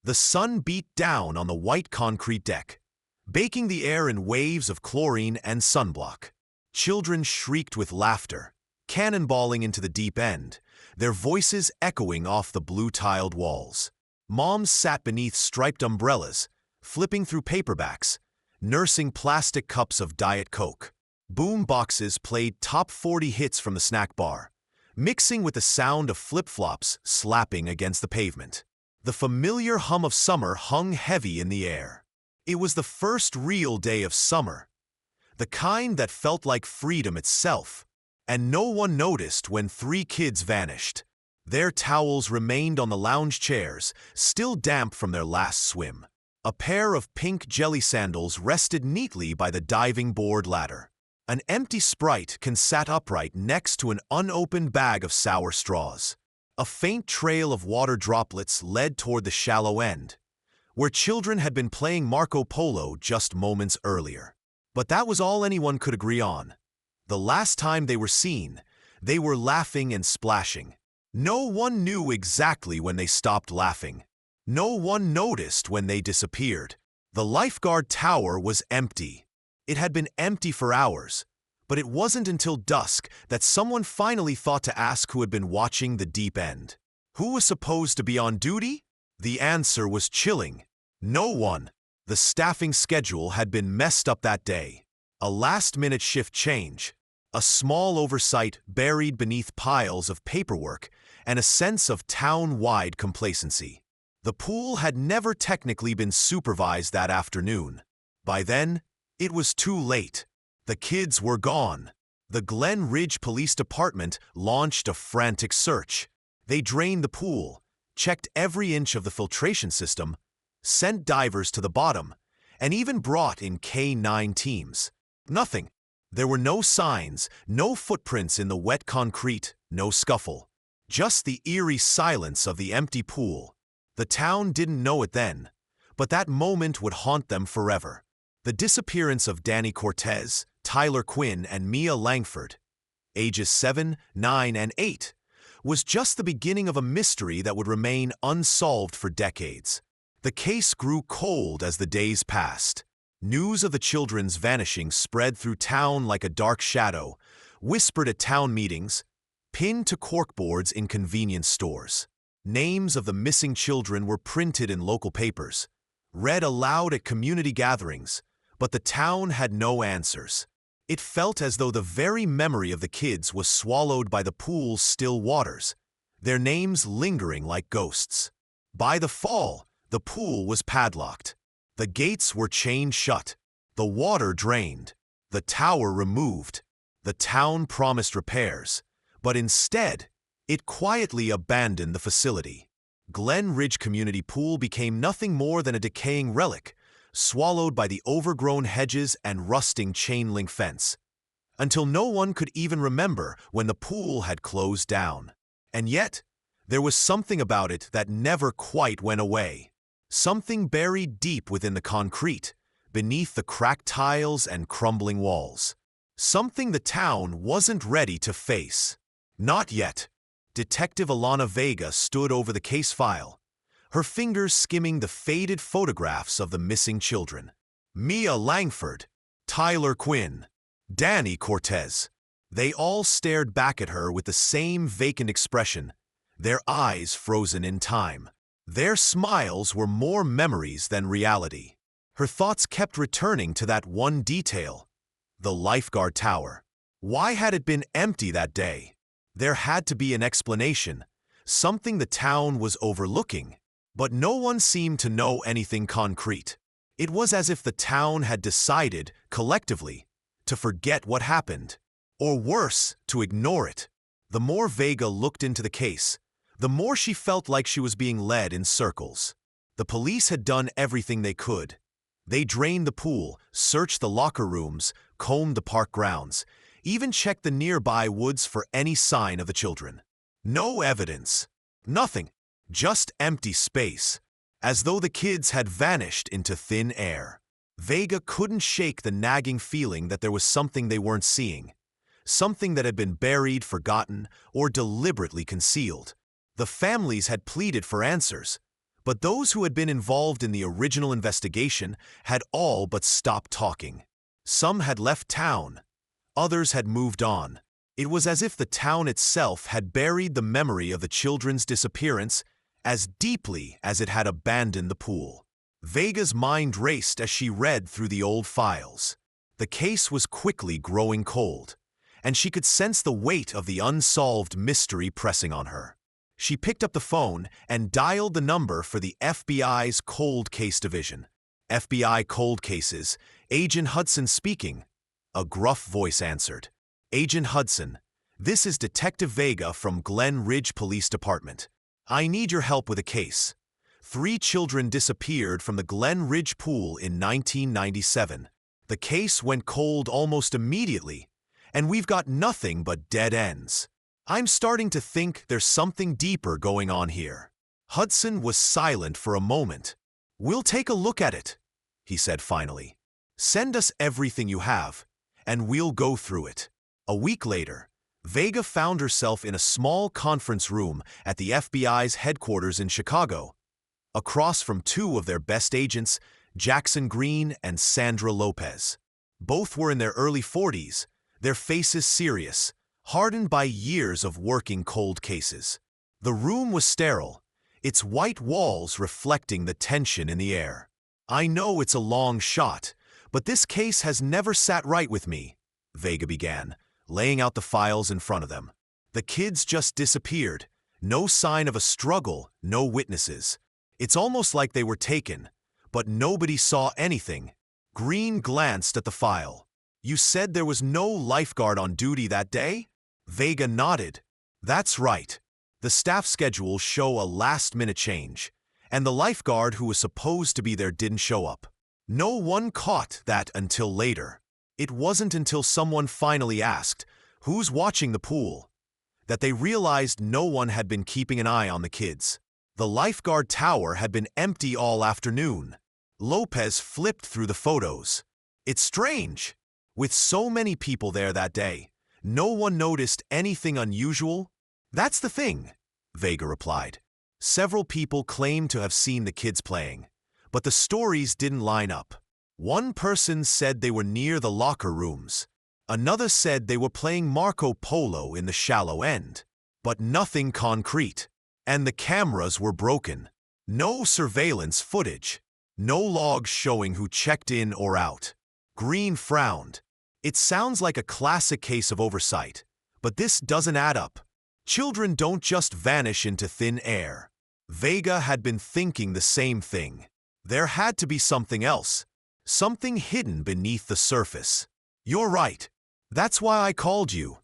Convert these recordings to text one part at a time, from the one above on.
The sun beat down on the white concrete deck, baking the air in waves of chlorine and sunblock. Children shrieked with laughter, cannonballing into the deep end, their voices echoing off the blue-tiled walls. Moms sat beneath striped umbrellas, flipping through paperbacks, nursing plastic cups of Diet Coke. Boom boxes played top 40 hits from the snack bar, mixing with the sound of flip-flops slapping against the pavement. The familiar hum of summer hung heavy in the air. It was the first real day of summer, the kind that felt like freedom itself, and no one noticed when 3 kids vanished. Their towels remained on the lounge chairs, still damp from their last swim. A pair of pink jelly sandals rested neatly by the diving board ladder. An empty Sprite can sat upright next to an unopened bag of sour straws. A faint trail of water droplets led toward the shallow end, where children had been playing Marco Polo just moments earlier. But that was all anyone could agree on. The last time they were seen, they were laughing and splashing. No one knew exactly when they stopped laughing. No one noticed when they disappeared. The lifeguard tower was empty. It had been empty for hours, but it wasn't until dusk that someone finally thought to ask who had been watching the deep end. Who was supposed to be on duty? The answer was chilling. No one. The staffing schedule had been messed up that day. A last-minute shift change, a small oversight buried beneath piles of paperwork, and a sense of town-wide complacency. The pool had never technically been supervised that afternoon. By then, it was too late. The kids were gone. The Glen Ridge Police Department launched a frantic search. They drained the pool, checked every inch of the filtration system, sent divers to the bottom, and even brought in K-9 teams. Nothing. There were no signs, no footprints in the wet concrete, no scuffle. Just the eerie silence of the empty pool. The town didn't know it then, but that moment would haunt them forever. The disappearance of Danny Cortez, Tyler Quinn, and Mia Langford, ages 7, 9, and 8, was just the beginning of a mystery that would remain unsolved for decades. The case grew cold as the days passed. News of the children's vanishing spread through town like a dark shadow, whispered at town meetings, pinned to corkboards in convenience stores. Names of the missing children were printed in local papers, read aloud at community gatherings, but the town had no answers. It felt as though the very memory of the kids was swallowed by the pool's still waters, their names lingering like ghosts. By the fall, the pool was padlocked. The gates were chained shut, the water drained, the tower removed. The town promised repairs, but instead, it quietly abandoned the facility. Glen Ridge Community Pool became nothing more than a decaying relic, swallowed by the overgrown hedges and rusting chain-link fence, until no one could even remember when the pool had closed down. And yet, there was something about it that never quite went away. Something buried deep within the concrete, beneath the cracked tiles and crumbling walls. Something the town wasn't ready to face. Not yet. Detective Alana Vega stood over the case file, her fingers skimming the faded photographs of the missing children. Mia Langford, Tyler Quinn, Danny Cortez. They all stared back at her with the same vacant expression, their eyes frozen in time. Their smiles were more memories than reality. Her thoughts kept returning to that one detail, the lifeguard tower. Why had it been empty that day? There had to be an explanation, something the town was overlooking, but no one seemed to know anything concrete. It was as if the town had decided, collectively, to forget what happened, or worse, to ignore it. The more Vega looked into the case, the more she felt like she was being led in circles. The police had done everything they could. They drained the pool, searched the locker rooms, combed the park grounds, even checked the nearby woods for any sign of the children. No evidence. Nothing. Just empty space, as though the kids had vanished into thin air. Vega couldn't shake the nagging feeling that there was something they weren't seeing, something that had been buried, forgotten, or deliberately concealed. The families had pleaded for answers, But those who had been involved in the original investigation had all but stopped talking. Some had left town. Others had moved on. It was as if the town itself had buried the memory of the children's disappearance as deeply as it had abandoned the pool. Vega's mind raced as she read through the old files. The case was quickly growing cold, and she could sense the weight of the unsolved mystery pressing on her. She picked up the phone and dialed the number for the FBI's Cold Case Division. FBI Cold Cases, Agent Hudson speaking. A gruff voice answered. Agent Hudson, this is Detective Vega from Glen Ridge Police Department. I need your help with a case. 3 children disappeared from the Glen Ridge Pool in 1997. The case went cold almost immediately, and we've got nothing but dead ends. I'm starting to think there's something deeper going on here. Hudson was silent for a moment. We'll take a look at it, he said finally. Send us everything you have, and we'll go through it. A week later, Vega found herself in a small conference room at the FBI's headquarters in Chicago, across from 2 of their best agents, Jackson Green and Sandra Lopez. Both were in their early 40s, their faces serious, hardened by years of working cold cases. The room was sterile, its white walls reflecting the tension in the air. I know it's a long shot, but this case has never sat right with me, Vega began, laying out the files in front of them. The kids just disappeared. No sign of a struggle, no witnesses. It's almost like they were taken, but nobody saw anything. Green glanced at the file. You said there was no lifeguard on duty that day? Vega nodded. That's right. The staff schedules show a last-minute change, and the lifeguard who was supposed to be there didn't show up. No one caught that until later. It wasn't until someone finally asked, "Who's watching the pool?" that they realized no one had been keeping an eye on the kids. The lifeguard tower had been empty all afternoon. Lopez flipped through the photos. It's strange. With so many people there that day, no one noticed anything unusual. That's the thing, Vega replied. Several people claimed to have seen the kids playing, but the stories didn't line up. One person said they were near the locker rooms. Another said they were playing Marco Polo in the shallow end, but nothing concrete. And the cameras were broken. No surveillance footage. No logs showing who checked in or out. Green frowned. It sounds like a classic case of oversight, but this doesn't add up. Children don't just vanish into thin air. Vega had been thinking the same thing. There had to be something else. Something hidden beneath the surface. You're right. That's why I called you,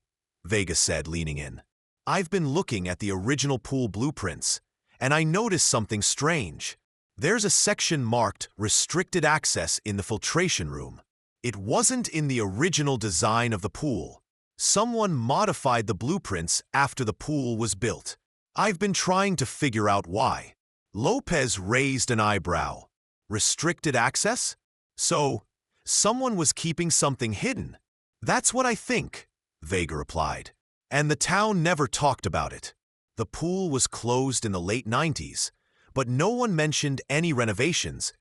Vega said, leaning in. I've been looking at the original pool blueprints, and I noticed something strange. There's a section marked Restricted Access in the filtration room. It wasn't in the original design of the pool. Someone modified the blueprints after the pool was built. I've been trying to figure out why. Lopez raised an eyebrow. Restricted access? So, someone was keeping something hidden. That's what I think, Vega replied. And the town never talked about it. The pool was closed in the late 90s, but no one mentioned any renovations,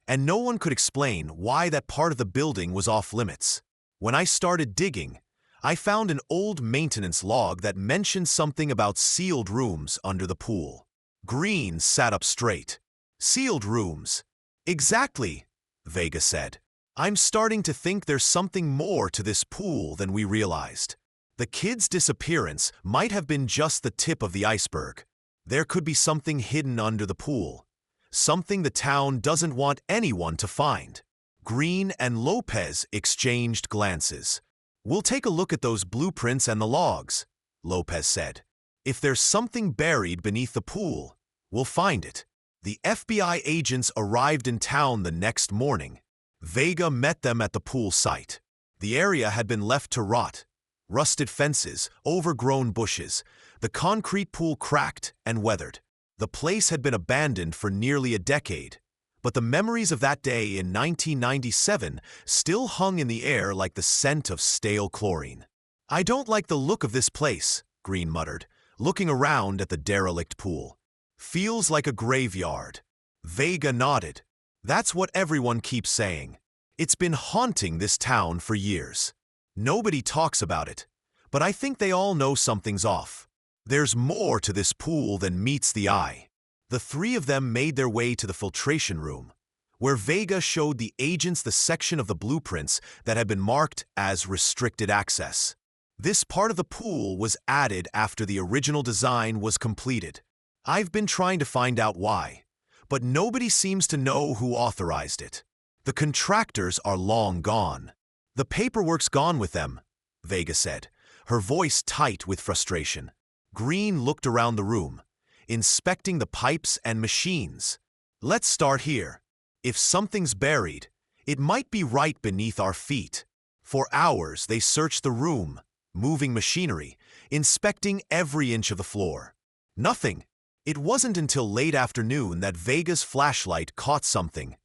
and no one could explain why that part of the building was off limits. When I started digging, I found an old maintenance log that mentioned something about sealed rooms under the pool. Green sat up straight. Sealed rooms. Exactly, Vega said. I'm starting to think there's something more to this pool than we realized. The kids' disappearance might have been just the tip of the iceberg. There could be something hidden under the pool, something the town doesn't want anyone to find. Green and Lopez exchanged glances. We'll take a look at those blueprints and the logs, Lopez said. If there's something buried beneath the pool, we'll find it. The FBI agents arrived in town the next morning. Vega met them at the pool site. The area had been left to rot. Rusted fences, overgrown bushes, the concrete pool cracked and weathered. The place had been abandoned for nearly a decade, but the memories of that day in 1997 still hung in the air like the scent of stale chlorine. I don't like the look of this place, Green muttered, looking around at the derelict pool. Feels like a graveyard. Vega nodded. That's what everyone keeps saying. It's been haunting this town for years. Nobody talks about it, but I think they all know something's off. There's more to this pool than meets the eye. The three of them made their way to the filtration room, where Vega showed the agents the section of the blueprints that had been marked as restricted access. This part of the pool was added after the original design was completed. I've been trying to find out why, but nobody seems to know who authorized it. The contractors are long gone. The paperwork's gone with them, Vega said, her voice tight with frustration. Green looked around the room, inspecting the pipes and machines. Let's start here. If something's buried, it might be right beneath our feet. For hours they searched the room, moving machinery, inspecting every inch of the floor. Nothing. It wasn't until late afternoon that Vega's flashlight caught something.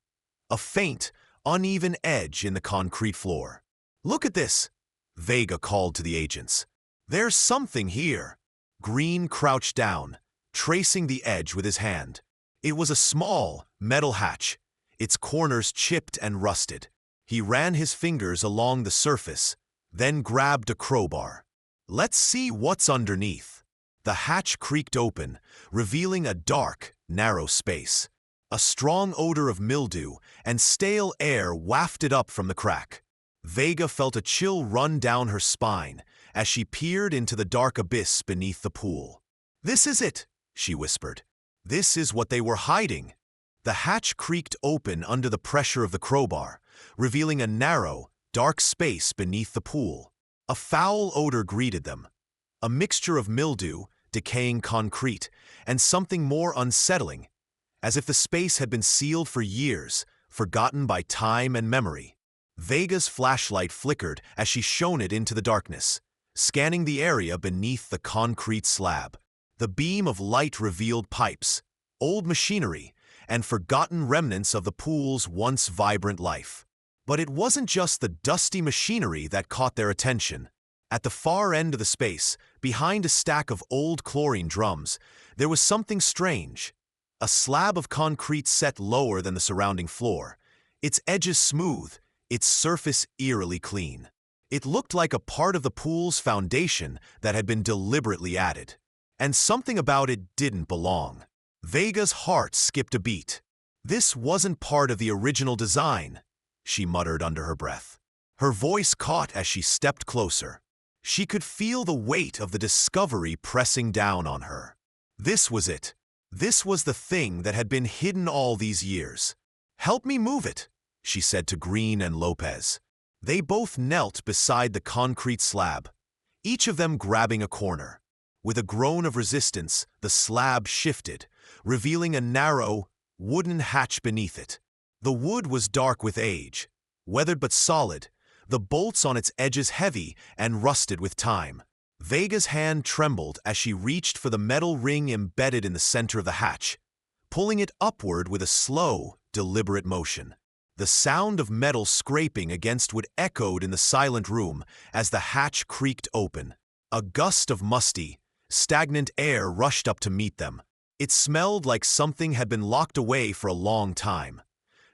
A faint, uneven edge in the concrete floor. Look at this, Vega called to the agents. There's something here. Green crouched down, tracing the edge with his hand. It was a small, metal hatch, its corners chipped and rusted. He ran his fingers along the surface, then grabbed a crowbar. Let's see what's underneath. The hatch creaked open, revealing a dark, narrow space. A strong odor of mildew and stale air wafted up from the crack. Vega felt a chill run down her spine as she peered into the dark abyss beneath the pool. "This is it," she whispered. "This is what they were hiding." The hatch creaked open under the pressure of the crowbar, revealing a narrow, dark space beneath the pool. A foul odor greeted them, a mixture of mildew, decaying concrete, and something more unsettling, as if the space had been sealed for years, forgotten by time and memory. Vega's flashlight flickered as she shone it into the darkness, scanning the area beneath the concrete slab. The beam of light revealed pipes, old machinery, and forgotten remnants of the pool's once vibrant life. But it wasn't just the dusty machinery that caught their attention. At the far end of the space, behind a stack of old chlorine drums, there was something strange. A slab of concrete set lower than the surrounding floor, its edges smooth, its surface eerily clean. It looked like a part of the pool's foundation that had been deliberately added. And something about it didn't belong. Vega's heart skipped a beat. This wasn't part of the original design, she muttered under her breath. Her voice caught as she stepped closer. She could feel the weight of the discovery pressing down on her. This was it. This was the thing that had been hidden all these years. "Help me move it," she said to Green and Lopez. They both knelt beside the concrete slab, each of them grabbing a corner. With a groan of resistance, the slab shifted, revealing a narrow, wooden hatch beneath it. The wood was dark with age, weathered but solid, the bolts on its edges heavy and rusted with time. Vega's hand trembled as she reached for the metal ring embedded in the center of the hatch, pulling it upward with a slow, deliberate motion. The sound of metal scraping against wood echoed in the silent room as the hatch creaked open. A gust of musty, stagnant air rushed up to meet them. It smelled like something had been locked away for a long time,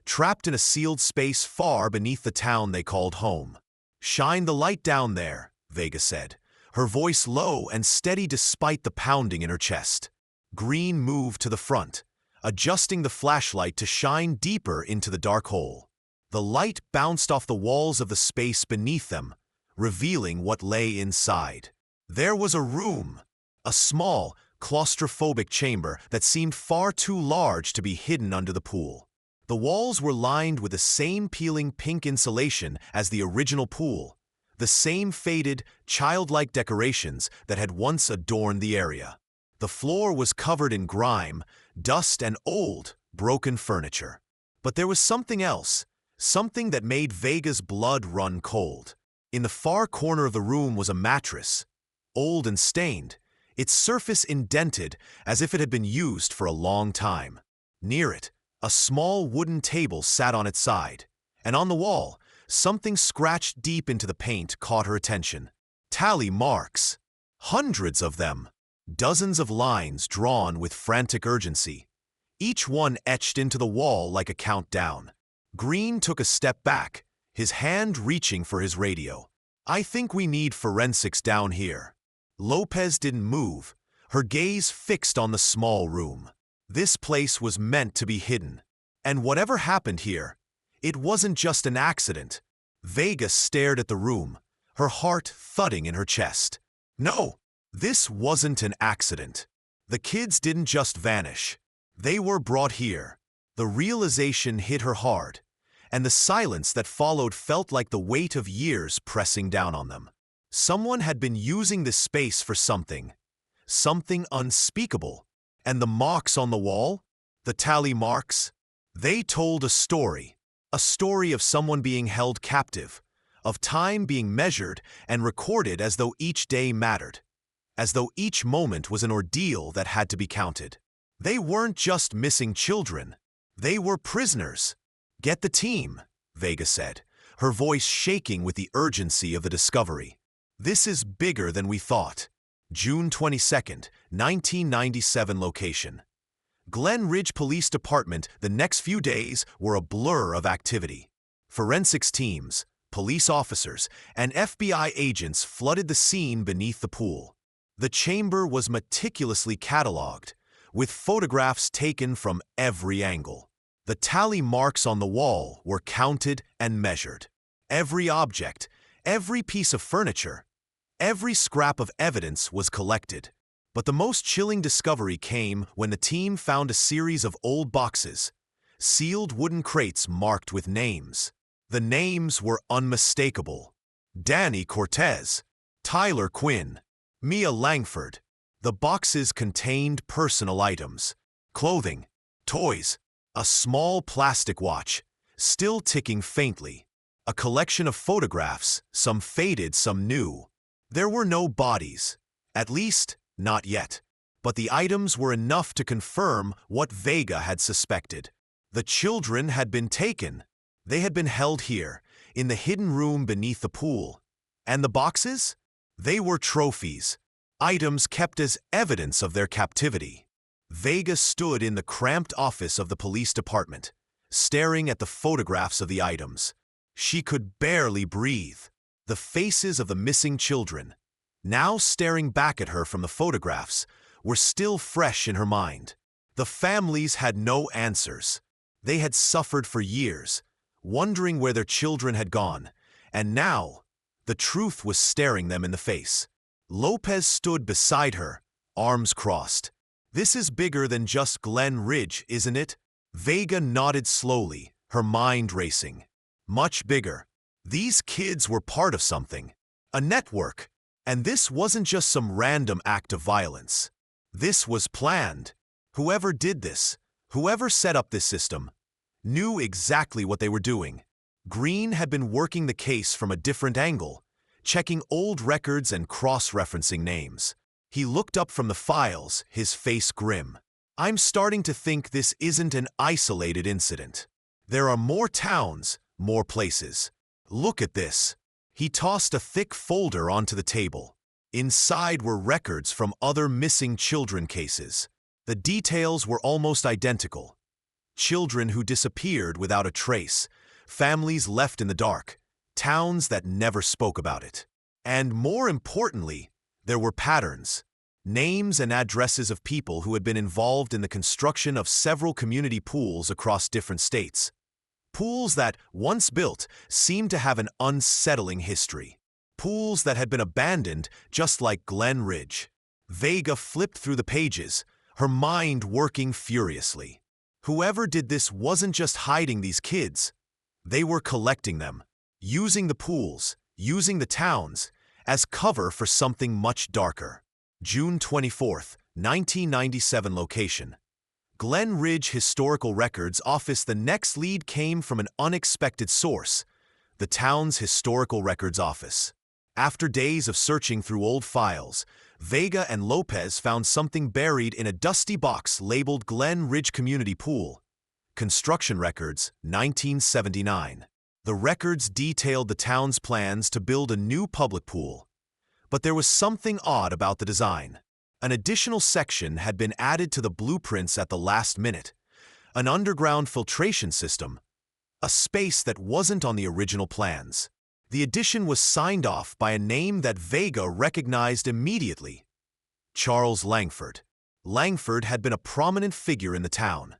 trapped in a sealed space far beneath the town they called home. "Shine the light down there," Vega said, her voice low and steady despite the pounding in her chest. Green moved to the front, adjusting the flashlight to shine deeper into the dark hole. The light bounced off the walls of the space beneath them, revealing what lay inside. There was a room, a small, claustrophobic chamber that seemed far too large to be hidden under the pool. The walls were lined with the same peeling pink insulation as the original pool, the same faded, childlike decorations that had once adorned the area. The floor was covered in grime, dust, and old, broken furniture. But there was something else, something that made Vega's blood run cold. In the far corner of the room was a mattress, old and stained, its surface indented as if it had been used for a long time. Near it, a small wooden table sat on its side, and on the wall, something scratched deep into the paint caught her attention. Tally marks. Hundreds of them. Dozens of lines drawn with frantic urgency, each one etched into the wall like a countdown. Green took a step back, his hand reaching for his radio. "I think we need forensics down here." Lopez didn't move, her gaze fixed on the small room. This place was meant to be hidden. And whatever happened here, it wasn't just an accident. Vega stared at the room, her heart thudding in her chest. No, this wasn't an accident. The kids didn't just vanish. They were brought here. The realization hit her hard, and the silence that followed felt like the weight of years pressing down on them. Someone had been using this space for something unspeakable. And the marks on the wall, the tally marks, they told a story of someone being held captive, of time being measured and recorded as though each day mattered, as though each moment was an ordeal that had to be counted. They weren't just missing children, they were prisoners. "Get the team," Vega said, her voice shaking with the urgency of the discovery. "This is bigger than we thought." June 22nd, 1997 location. Glen Ridge Police Department. The next few days were a blur of activity. Forensics teams, police officers, and FBI agents flooded the scene beneath the pool. The chamber was meticulously catalogued, with photographs taken from every angle. The tally marks on the wall were counted and measured. Every object, every piece of furniture, every scrap of evidence was collected. But the most chilling discovery came when the team found a series of old boxes, sealed wooden crates marked with names. The names were unmistakable. Danny Cortez, Tyler Quinn, Mia Langford. The boxes contained personal items, clothing, toys, a small plastic watch, still ticking faintly, a collection of photographs, some faded, some new. There were no bodies, at least not yet, but the items were enough to confirm what Vega had suspected. The children had been taken. They had been held here, in the hidden room beneath the pool. And the boxes? They were trophies, items kept as evidence of their captivity. Vega stood in the cramped office of the police department, staring at the photographs of the items. She could barely breathe. The faces of the missing children, now staring back at her from the photographs, were still fresh in her mind. The families had no answers. They had suffered for years, wondering where their children had gone, and now the truth was staring them in the face. Lopez stood beside her, arms crossed. "This is bigger than just Glen Ridge, isn't it?" Vega nodded slowly, her mind racing. "Much bigger. These kids were part of something, a network, and this wasn't just some random act of violence. This was planned. Whoever did this, whoever set up this system, knew exactly what they were doing." Green had been working the case from a different angle, checking old records and cross-referencing names. He looked up from the files, his face grim. "I'm starting to think this isn't an isolated incident. There are more towns, more places. Look at this." He tossed a thick folder onto the table. Inside were records from other missing children cases. The details were almost identical. Children who disappeared without a trace, families left in the dark, towns that never spoke about it. And more importantly, there were patterns, names and addresses of people who had been involved in the construction of several community pools across different states. Pools that, once built, seemed to have an unsettling history. Pools that had been abandoned, just like Glen Ridge. Vega flipped through the pages, her mind working furiously. Whoever did this wasn't just hiding these kids. They were collecting them, using the pools, using the towns, as cover for something much darker. June 24th, 1997 location. Glen Ridge Historical Records Office. The next lead came from an unexpected source, the town's Historical Records Office. After days of searching through old files, Vega and Lopez found something buried in a dusty box labeled Glen Ridge Community Pool. Construction records, 1979. The records detailed the town's plans to build a new public pool. But there was something odd about the design. An additional section had been added to the blueprints at the last minute, an underground filtration system, a space that wasn't on the original plans. The addition was signed off by a name that Vega recognized immediately: Charles Langford. Langford had been a prominent figure in the town,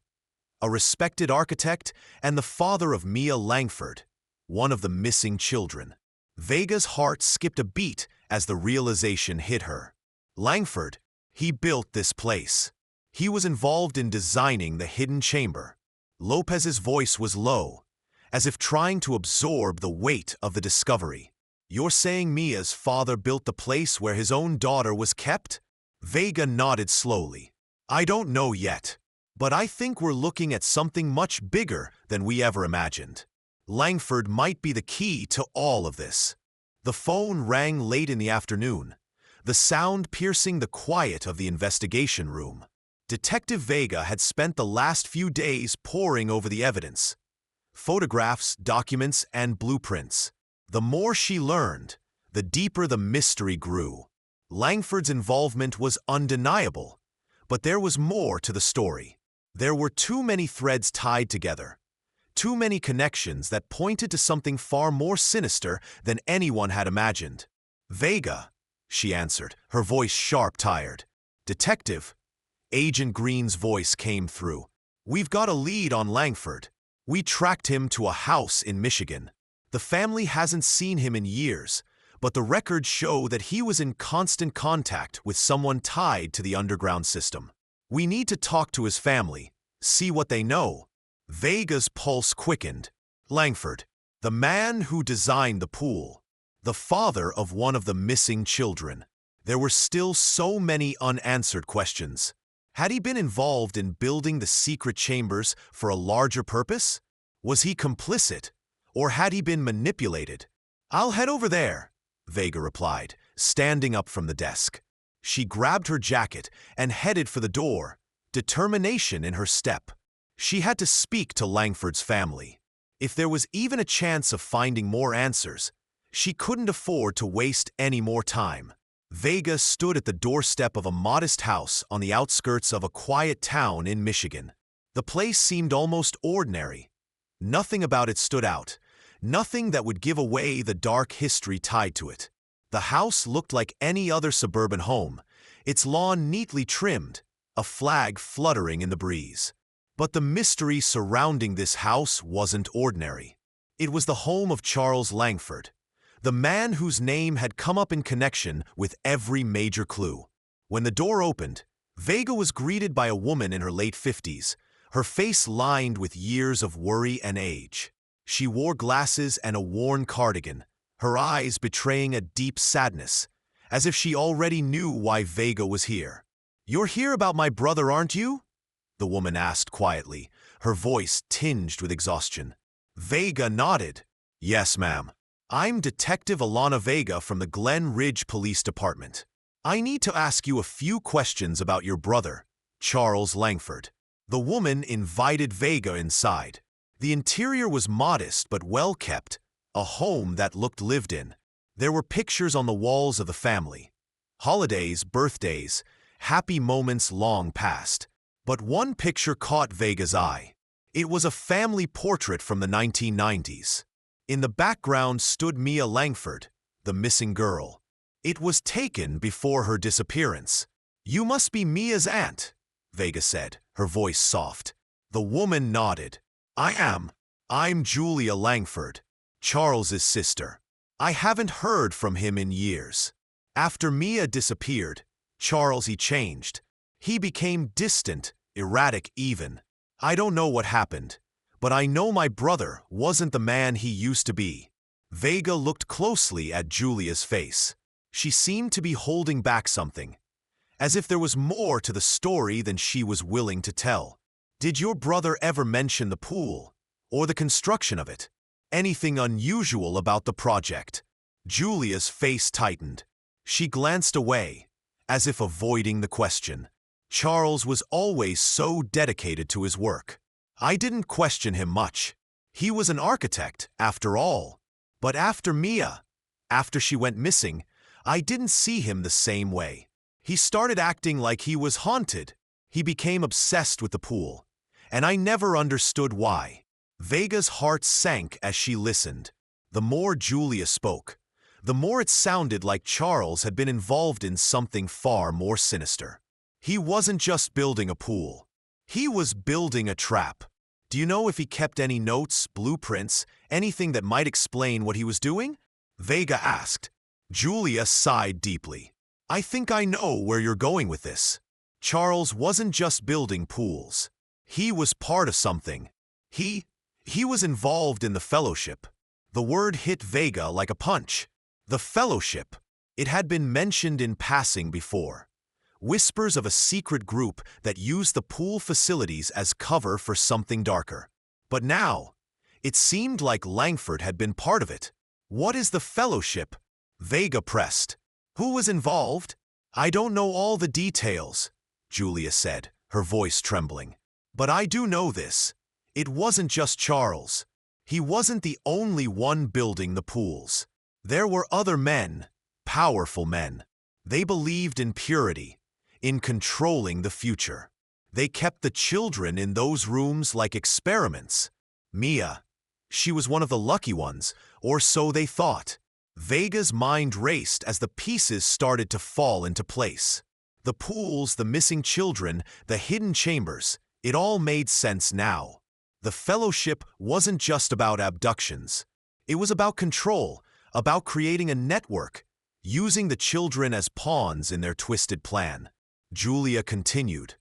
a respected architect and the father of Mia Langford, one of the missing children. Vega's heart skipped a beat as the realization hit her. Langford, he built this place. He was involved in designing the hidden chamber. Lopez's voice was low, as if trying to absorb the weight of the discovery. You're saying Mia's father built the place where his own daughter was kept? Vega nodded slowly. I don't know yet, but I think we're looking at something much bigger than we ever imagined. Langford might be the key to all of this. The phone rang late in the afternoon, the sound piercing the quiet of the investigation room. Detective Vega had spent the last few days poring over the evidence: photographs, documents, and blueprints. The more she learned, the deeper the mystery grew. Langford's involvement was undeniable, but there was more to the story. There were too many threads tied together, too many connections that pointed to something far more sinister than anyone had imagined. Vega, she answered, her voice sharp, tired. Detective, Agent Green's voice came through. We've got a lead on Langford. We tracked him to a house in Michigan. The family hasn't seen him in years, but the records show that he was in constant contact with someone tied to the underground system. We need to talk to his family, see what they know. Vega's pulse quickened. Langford, the man who designed the pool, the father of one of the missing children. There were still so many unanswered questions. Had he been involved in building the secret chambers for a larger purpose? Was he complicit, or had he been manipulated? I'll head over there, Vega replied, standing up from the desk. She grabbed her jacket and headed for the door, determination in her step. She had to speak to Langford's family. If there was even a chance of finding more answers, she couldn't afford to waste any more time. Vega stood at the doorstep of a modest house on the outskirts of a quiet town in Michigan. The place seemed almost ordinary. Nothing about it stood out, nothing that would give away the dark history tied to it. The house looked like any other suburban home, its lawn neatly trimmed, a flag fluttering in the breeze. But the mystery surrounding this house wasn't ordinary. It was the home of Charles Langford, the man whose name had come up in connection with every major clue. When the door opened, Vega was greeted by a woman in her late 50s, her face lined with years of worry and age. She wore glasses and a worn cardigan, her eyes betraying a deep sadness, as if she already knew why Vega was here. "You're here about my brother, aren't you?" the woman asked quietly, her voice tinged with exhaustion. Vega nodded. "Yes, ma'am. I'm Detective Alana Vega from the Glen Ridge Police Department. I need to ask you a few questions about your brother, Charles Langford." The woman invited Vega inside. The interior was modest but well-kept, a home that looked lived in. There were pictures on the walls of the family. Holidays, birthdays, happy moments long past. But one picture caught Vega's eye. It was a family portrait from the 1990s. In the background stood Mia Langford, the missing girl. It was taken before her disappearance. "You must be Mia's aunt," Vega said, her voice soft. The woman nodded. "I am. I'm Julia Langford, Charles's sister. I haven't heard from him in years. After Mia disappeared, Charles, he changed. He became distant, erratic even. I don't know what happened, but I know my brother wasn't the man he used to be." Vega looked closely at Julia's face. She seemed to be holding back something, as if there was more to the story than she was willing to tell. "Did your brother ever mention the pool, or the construction of it? Anything unusual about the project?" Julia's face tightened. She glanced away, as if avoiding the question. Charles was always so dedicated to his work. I didn't question him much. He was an architect, after all. But after Mia, after she went missing, I didn't see him the same way. He started acting like he was haunted. He became obsessed with the pool, and I never understood why. Vega's heart sank as she listened. The more Julia spoke, the more it sounded like Charles had been involved in something far more sinister. He wasn't just building a pool. He was building a trap. Do you know if he kept any notes, blueprints, anything that might explain what he was doing? Vega asked. Julia sighed deeply. I think I know where you're going with this. Charles wasn't just building pools. He was part of something. He was involved in the Fellowship. The word hit Vega like a punch. The Fellowship. It had been mentioned in passing before. Whispers of a secret group that used the pool facilities as cover for something darker. But now, it seemed like Langford had been part of it. What is the Fellowship? Vega pressed. Who was involved? I don't know all the details, Julia said, her voice trembling. But I do know this. It wasn't just Charles. He wasn't the only one building the pools. There were other men, powerful men. They believed in purity, in controlling the future. They kept the children in those rooms like experiments. Mia, she was one of the lucky ones, or so they thought. Vega's mind raced as the pieces started to fall into place. The pools, the missing children, the hidden chambers, it all made sense now. The Fellowship wasn't just about abductions. It was about control, about creating a network, using the children as pawns in their twisted plan. Julia continued.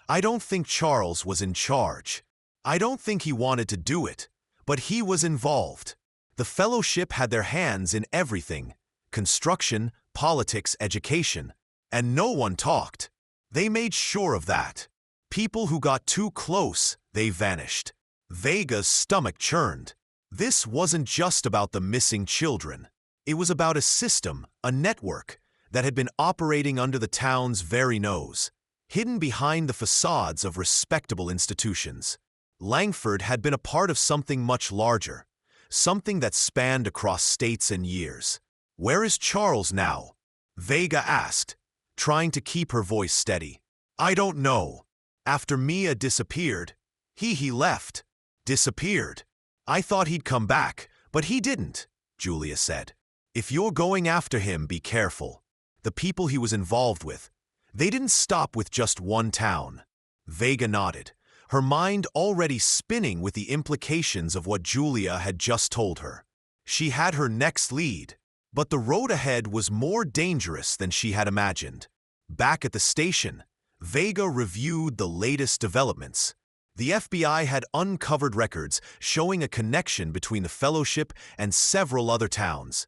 I don't think Charles was in charge. I don't think he wanted to do it, but he was involved. The Fellowship had their hands in everything, construction, politics, education, and no one talked. They made sure of that. People who got too close, they vanished. Vega's stomach churned. This wasn't just about the missing children. It was about a system, a network, that had been operating under the town's very nose, hidden behind the facades of respectable institutions. Langford had been a part of something much larger, something that spanned across states and years. Where is Charles now? Vega asked, trying to keep her voice steady. I don't know. After Mia disappeared, he left. Disappeared. I thought he'd come back, but he didn't, Julia said. If you're going after him, be careful. The people he was involved with, they didn't stop with just one town. Vega nodded, her mind already spinning with the implications of what Julia had just told her. She had her next lead, but the road ahead was more dangerous than she had imagined. Back at the station, Vega reviewed the latest developments. The FBI had uncovered records showing a connection between the Fellowship and several other towns,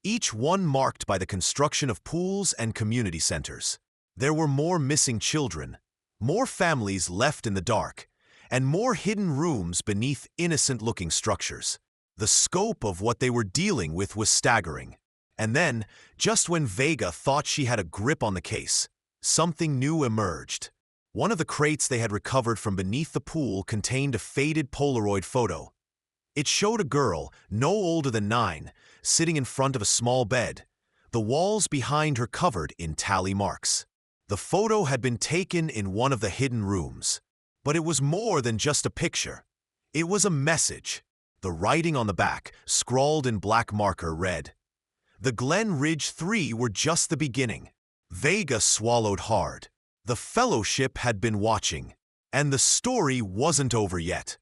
each one marked by the construction of pools and community centers. There were more missing children, more families left in the dark, and more hidden rooms beneath innocent-looking structures. The scope of what they were dealing with was staggering. And then, just when Vega thought she had a grip on the case, something new emerged. One of the crates they had recovered from beneath the pool contained a faded Polaroid photo. It showed a girl, no older than 9, sitting in front of a small bed, the walls behind her covered in tally marks. The photo had been taken in one of the hidden rooms. But it was more than just a picture. It was a message. The writing on the back, scrawled in black marker, read, "The Glen Ridge 3 were just the beginning." Vega swallowed hard. The Fellowship had been watching, and the story wasn't over yet.